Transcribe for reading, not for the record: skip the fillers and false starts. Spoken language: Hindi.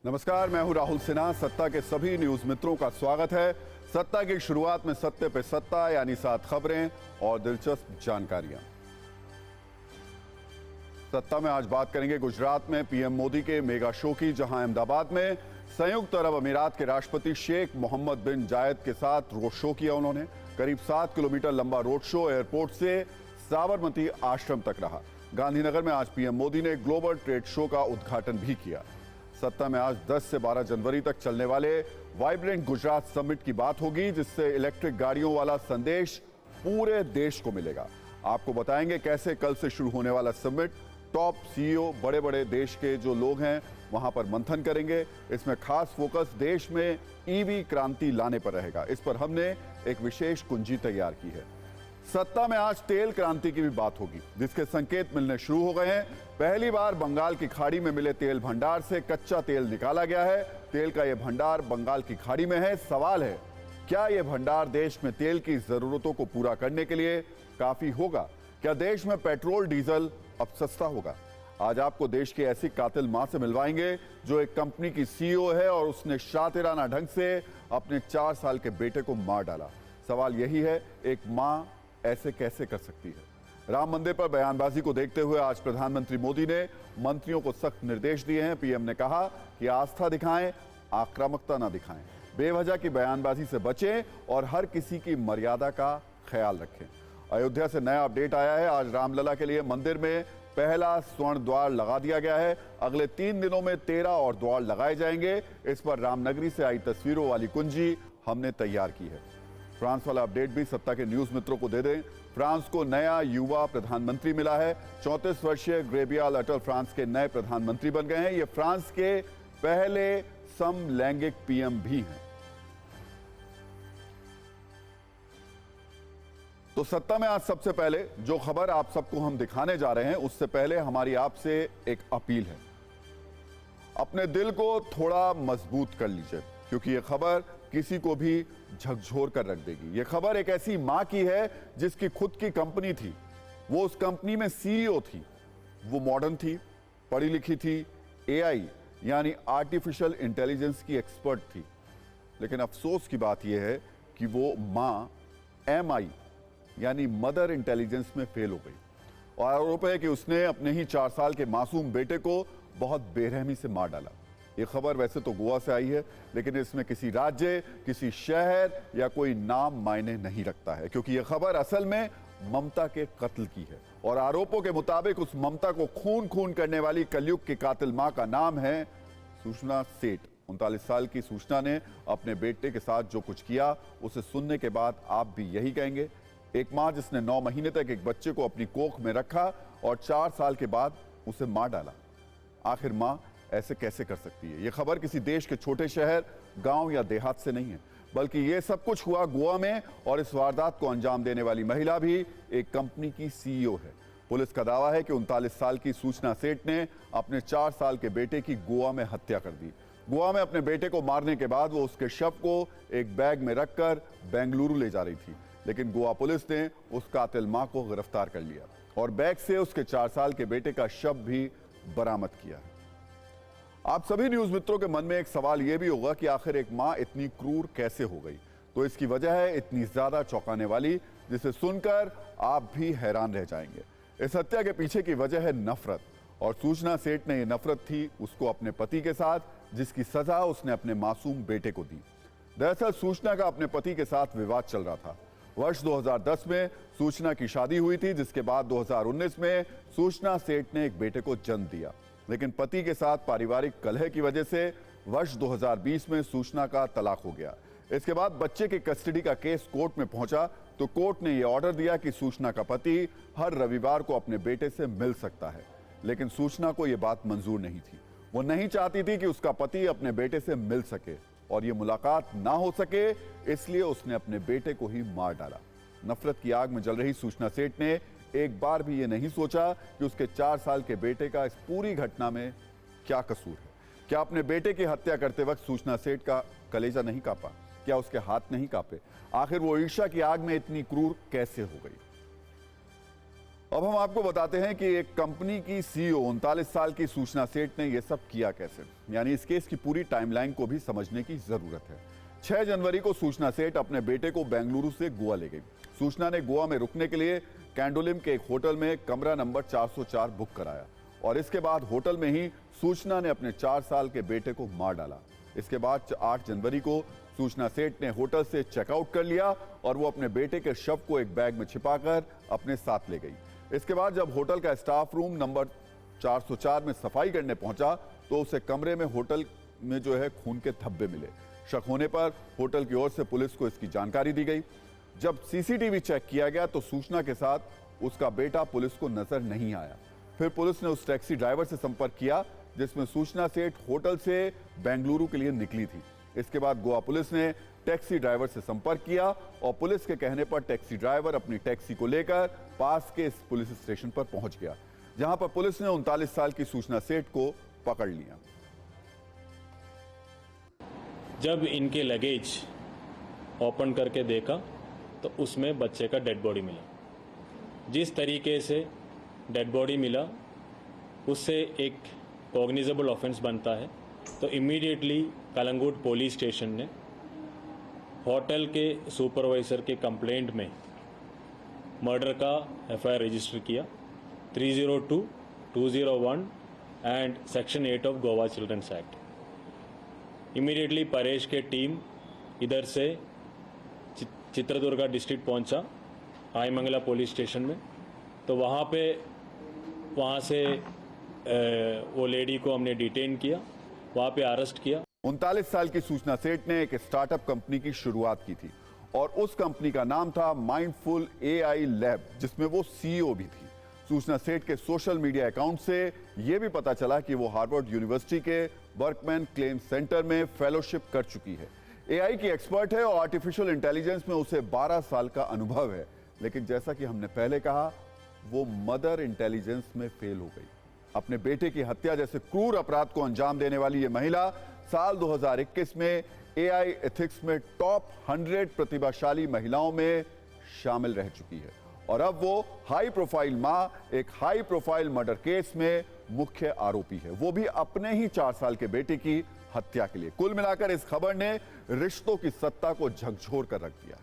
नमस्कार, मैं हूं राहुल सिन्हा। सत्ता के सभी न्यूज मित्रों का स्वागत है। सत्ता की शुरुआत में सत्य पे सत्ता यानी 7 खबरें और दिलचस्प जानकारियां। सत्ता में आज बात करेंगे गुजरात में पीएम मोदी के मेगा शो की, जहां अहमदाबाद में संयुक्त अरब अमीरात के राष्ट्रपति शेख मोहम्मद बिन जायद के साथ रोड शो किया। उन्होंने करीब 7 किलोमीटर लंबा रोड शो एयरपोर्ट से साबरमती आश्रम तक रहा। गांधीनगर में आज पीएम मोदी ने ग्लोबल ट्रेड शो का उद्घाटन भी किया। सत्ता में आज 10 से 12 जनवरी तक चलने वाले वाइब्रेंट गुजरात समिट की बात होगी, जिससे इलेक्ट्रिक गाड़ियों वाला संदेश पूरे देश को मिलेगा। आपको बताएंगे कैसे कल से शुरू होने वाला समिट टॉप सीईओ बड़े बड़े देश के जो लोग हैं वहां पर मंथन करेंगे। इसमें खास फोकस देश में ईवी क्रांति लाने पर रहेगा। इस पर हमने एक विशेष कुंजी तैयार की है। सत्ता में आज तेल क्रांति की भी बात होगी, जिसके संकेत मिलने शुरू हो गए हैं। पहली बार बंगाल की खाड़ी में मिले तेल भंडार से कच्चा तेल निकाला गया है। तेल का यह भंडार बंगाल की खाड़ी में है। सवाल है, क्या यह भंडार देश में तेल की जरूरतों को पूरा करने के लिए काफी होगा? क्या देश में पेट्रोल डीजल अब सस्ता होगा? आज आपको देश की ऐसी कातिल मां से मिलवाएंगे जो एक कंपनी की सीईओ है और उसने शातिराना ढंग से अपने 4 साल के बेटे को मार डाला। सवाल यही है, एक मां ऐसे कैसे कर सकती है? राम मंदिर पर बयानबाजी को देखते हुए आज प्रधानमंत्री मोदी ने मंत्रियों को सख्त निर्देश दिए हैं। पीएम ने कहा कि आस्था दिखाएं, आक्रामकता ना दिखाएं, बेवजह की बयानबाजी से बचें और हर किसी की मर्यादा का ख्याल रखें। अयोध्या से नया अपडेट आया है। आज रामलला के लिए मंदिर में पहला स्वर्ण द्वार लगा दिया गया है। अगले 3 दिनों में 13 और द्वार लगाए जाएंगे। इस पर रामनगरी से आई तस्वीरों वाली कुंजी हमने तैयार की है। फ्रांस वाला अपडेट भी सत्ता के न्यूज मित्रों को दे दें। फ्रांस को नया युवा प्रधानमंत्री मिला है। 34 वर्षीय ग्रेबियल अटल फ्रांस के नए प्रधानमंत्री बन गए हैं। ये फ्रांस के पहले समलैंगिक पीएम भी हैं। तो सत्ता में आज सबसे पहले जो खबर आप सबको हम दिखाने जा रहे हैं, उससे पहले हमारी आपसे एक अपील है। अपने दिल को थोड़ा मजबूत कर लीजिए, क्योंकि यह खबर किसी को भी झकझोर कर रख देगी। यह खबर एक ऐसी मां की है जिसकी खुद की कंपनी थी। वो उस कंपनी में सीईओ थी। वो मॉडर्न थी, पढ़ी लिखी थी, एआई यानी आर्टिफिशियल इंटेलिजेंस की एक्सपर्ट थी। लेकिन अफसोस की बात यह है कि वो मां एमआई यानी मदर इंटेलिजेंस में फेल हो गई और आरोप है कि उसने अपने ही 4 साल के मासूम बेटे को बहुत बेरहमी से मार डाला। ये खबर वैसे तो गोवा से आई है, लेकिन इसमें किसी राज्य, किसी शहर या कोई नाम मायने नहीं रखता है, क्योंकि यह खबर असल में ममता के कत्ल की है। और आरोपों के मुताबिक उस ममता को खून खून करने वाली कलयुग की कातिल मां का नाम है सूचना सेठ। 39 साल की सूचना ने अपने बेटे के साथ जो कुछ किया, उसे सुनने के बाद आप भी यही कहेंगे। एक मां जिसने 9 महीने तक एक बच्चे को अपनी कोख में रखा और 4 साल के बाद उसे मार डाला। आखिर मां ऐसे कैसे कर सकती है? यह खबर किसी देश के छोटे शहर, गांव या देहात से नहीं है, बल्कि यह सब कुछ हुआ गोवा में। और इस वारदात को अंजाम देने वाली महिला भी एक कंपनी की सीईओ है। पुलिस का दावा है कि 39 साल की सूचना सेठ ने अपने 4 साल के बेटे की गोवा में हत्या कर दी। गोवा में अपने बेटे को मारने के बाद वो उसके शव को एक बैग में रखकर बेंगलुरु ले जा रही थी, लेकिन गोवा पुलिस ने उस कातिल मां को गिरफ्तार कर लिया और बैग से उसके 4 साल के बेटे का शव भी बरामद किया। आप सभी न्यूज मित्रों के मन में एक सवाल यह भी होगा कि आखिर एक मां इतनी क्रूर कैसे हो गई? तो इसकी वजह है इतनी ज्यादा चौंकाने वाली, जिसे सुनकर आप भी हैरान रह जाएंगे। इस हत्या के पीछे की वजह है नफरत, और सूचना सेठ ने यह नफरत थी उसको अपने पति के साथ, जिसकी सजा उसने अपने मासूम बेटे को दी। दरअसल सूचना का अपने पति के साथ विवाद चल रहा था। वर्ष 2010 में सूचना की शादी हुई थी, जिसके बाद 2019 में सूचना सेठ ने एक बेटे को जन्म दिया। लेकिन पति के साथ पारिवारिक कलह की वजह से वर्ष 2020 में सूचना का तलाक हो गया। इसके बाद बच्चे की कस्टडी का केस कोर्ट में पहुंचा, तो कोर्ट ने यह ऑर्डर दिया कि सूचना का पति हर रविवार को अपने बेटे से मिल सकता है। लेकिन सूचना को यह बात मंजूर नहीं थी। वो नहीं चाहती थी कि उसका पति अपने बेटे से मिल सके और ये मुलाकात ना हो सके, इसलिए उसने अपने बेटे को ही मार डाला। नफरत की आग में जल रही सूचना सेठ ने एक बार भी ये नहीं सोचा कि उसके 4 साल के बेटे का इस पूरी घटना में क्या कसूर है। क्या अपने बेटे की हत्या करते वक्त सूचना सेठ का कलेजा नहीं कांपा? क्या उसके हाथ नहीं कांपे? आखिर वो ईर्ष्या की आग में इतनी क्रूर कैसे हो गई? अब हम आपको बताते हैं कि एक कंपनी की सीईओ 39 साल की सूचना सेठ ने यह सब किया कैसे, यानी इस केस की पूरी टाइमलाइन को भी समझने की जरूरत है। 6 जनवरी को सूचना सेठ अपने बेटे को बेंगलुरु से गोवा ले गई। सूचना ने गोवा में रुकने के लिए कैंडोलिम के एक होटल में कमरा नंबर 404 बुक कराया और इसके बाद होटल में ही सूचना ने अपने 4 साल के बेटे को मार डाला। इसके बाद 8 जनवरी को सूचना सेठ ने होटल से चेकआउट कर लिया और वो अपने बेटे के शव को एक बैग में छिपाकर अपने साथ ले गई। इसके बाद जब होटल का स्टाफ रूम नंबर 404 में सफाई करने पहुंचा तो उसे कमरे में होटल में जो है खून के धब्बे मिले। शक होने पर होटल की ओर से पुलिस को इसकी जानकारी दी गई। जब सीसीटीवी चेक किया गया तो सूचना के साथ उसका बेटा पुलिस को नजर नहीं आया। फिर पुलिस ने उस टैक्सी ड्राइवर से संपर्क किया जिसमें सूचना सेठ होटल से बेंगलुरु के लिए निकली थी। इसके बाद गोवा पुलिस ने टैक्सी ड्राइवर से संपर्क किया और पुलिस के कहने पर टैक्सी ड्राइवर अपनी टैक्सी को लेकर पास के इस पुलिस स्टेशन पर पहुंच गया, जहां पर पुलिस ने 39 साल की सूचना सेठ को पकड़ लिया। जब इनके लगेज ओपन करके देखा तो उसमें बच्चे का डेड बॉडी मिला। जिस तरीके से डेड बॉडी मिला उससे एक कॉग्निजेबल ऑफेंस बनता है, तो इमीडिएटली कलंगुट पुलिस स्टेशन ने होटल के सुपरवाइजर के कंप्लेंट में मर्डर का एफआईआर रजिस्टर किया 302, 201 and section 8 of Goa children's act. Immediately Paresh के टीम इधर से चित्रदुर्गा डिस्ट्रिक्ट पहुंचा आईमंगला पुलिस स्टेशन में, तो वहाँ से वो लेडी को हमने डिटेन किया, वहाँ पे अरेस्ट किया। 39 साल की सूचना सेठ ने एक स्टार्टअप कंपनी की शुरुआत की थी और उस कंपनी का नाम था माइंडफुल एआई लैब, जिसमें वो सीईओ भी थी। सूचना सेठ के सोशल मीडिया अकाउंट से यह भी पता चला कि वो हार्वर्ड यूनिवर्सिटी के वर्कमैन क्लेम सेंटर में फेलोशिप कर चुकी है। एआई की एक्सपर्ट है और आर्टिफिशियल इंटेलिजेंस में उसे 12 साल का अनुभव है, लेकिन जैसा कि हमने पहले कहा वो मदर इंटेलिजेंस में फेल हो गई। अपने बेटे की हत्या जैसे क्रूर अपराध को अंजाम देने वाली ये महिला साल 2021 में एआई एथिक्स में टॉप 100 प्रतिभाशाली महिलाओं में शामिल रह चुकी है और अब वो हाई प्रोफाइल मां, एक हाई प्रोफाइल मर्डर केस में मुख्य आरोपी है, वो भी अपने ही 4 साल के बेटे की हत्या के लिए। कुल मिलाकर इस खबर ने रिश्तों की सत्ता को झकझोर कर रख दिया है।